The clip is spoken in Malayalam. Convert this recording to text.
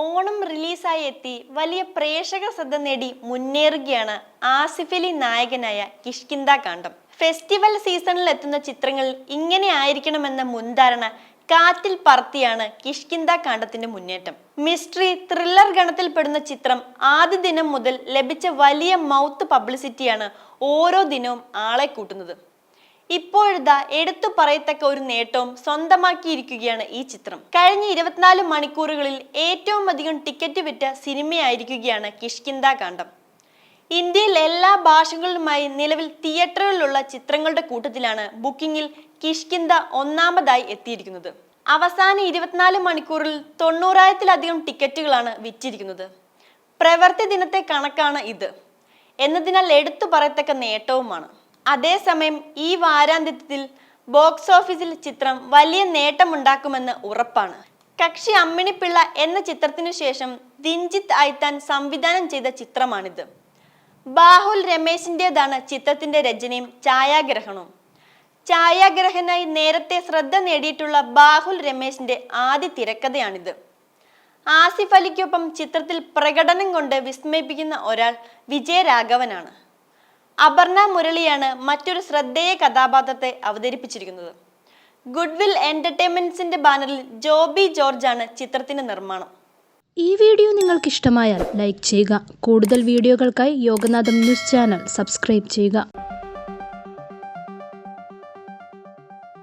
ഓണം റിലീസായി എത്തി വലിയ പ്രേക്ഷക ശ്രദ്ധ നേടി മുന്നേറുകയാണ് ആസിഫ് അലി നായകനായ കിഷ്കിന്ധാ കാണ്ഡം. ഫെസ്റ്റിവൽ സീസണിൽ എത്തുന്ന ചിത്രങ്ങൾ ഇങ്ങനെ ആയിരിക്കണമെന്ന മുൻധാരണ കാറ്റിൽ പറത്തിയാണ് കിഷ്കിന്ധാ കാണ്ഡത്തിന്റെ മുന്നേറ്റം. മിസ്റ്ററി ത്രില്ലർ ഗണത്തിൽപ്പെടുന്ന ചിത്രം ആദ്യ ദിനം മുതൽ ലഭിച്ച വലിയ മൗത്ത് പബ്ലിസിറ്റിയാണ് ഓരോ ദിനവും ആളെ കൂട്ടുന്നത്. ഇപ്പോഴിതാ എടുത്തു പറയത്തക്ക ഒരു നേട്ടവും സ്വന്തമാക്കിയിരിക്കുകയാണ് ഈ ചിത്രം. കഴിഞ്ഞ 24 മണിക്കൂറുകളിൽ ഏറ്റവും അധികം ടിക്കറ്റ് വിറ്റ സിനിമയായിരിക്കുകയാണ് കിഷ്കിന്ധാ കാണ്ഡം. ഇന്ത്യയിൽ എല്ലാ ഭാഷകളിലുമായി നിലവിൽ തിയേറ്ററുകളിലുള്ള ചിത്രങ്ങളുടെ കൂട്ടത്തിലാണ് ബുക്കിംഗിൽ കിഷ്കിന്ധാ ഒന്നാമതായി എത്തിയിരിക്കുന്നത്. അവസാന 24 മണിക്കൂറിൽ 90,000-ലധികം ടിക്കറ്റുകളാണ് വിറ്റിരിക്കുന്നത്. പ്രവൃത്തി ദിനത്തെ കണക്കാണ് ഇത് എന്നതിനാൽ എടുത്തു പറയത്തക്ക നേട്ടവുമാണ്. അതേസമയം ഈ വാരാന്ത്യത്തിൽ ബോക്സ് ഓഫീസിൽ ചിത്രം വലിയ നേട്ടമുണ്ടാക്കുമെന്ന് ഉറപ്പാണ്. കക്ഷി അമ്മിണിപ്പിള്ള എന്ന ചിത്രത്തിനു ശേഷം ദിൻജിത്ത് ഐത്താൻ സംവിധാനം ചെയ്ത ചിത്രമാണിത്. ബാഹുൽ രമേശിൻ്റെതാണ് ചിത്രത്തിന്റെ രചനയും ഛായാഗ്രഹണവും. ഛായാഗ്രഹനായി നേരത്തെ ശ്രദ്ധ നേടിയിട്ടുള്ള ബാഹുൽ രമേശിന്റെ ആദ്യ തിരക്കഥയാണിത്. ആസിഫ് അലിക്കൊപ്പം ചിത്രത്തിൽ പ്രകടനം കൊണ്ട് വിസ്മയിപ്പിക്കുന്ന ഒരാൾ വിജയരാഘവനാണ്. അപർണ മുരളിയാണ് മറ്റൊരു ശ്രദ്ധേയ കഥാപാത്രത്തെ അവതരിപ്പിച്ചിരിക്കുന്നത്. ഗുഡ്വിൽ എന്റർടൈൻമെന്റ്സിന്റെ ബാനറിൽ ജോബി ജോർജ് ആണ് ചിത്രത്തിന്റെ നിർമ്മാണം. ഈ വീഡിയോ നിങ്ങൾക്ക് ഇഷ്ടമായാൽ ലൈക്ക് ചെയ്യുക. കൂടുതൽ വീഡിയോകൾക്കായി യോഗനാഥം ന്യൂസ് ചാനൽ സബ്സ്ക്രൈബ് ചെയ്യുക.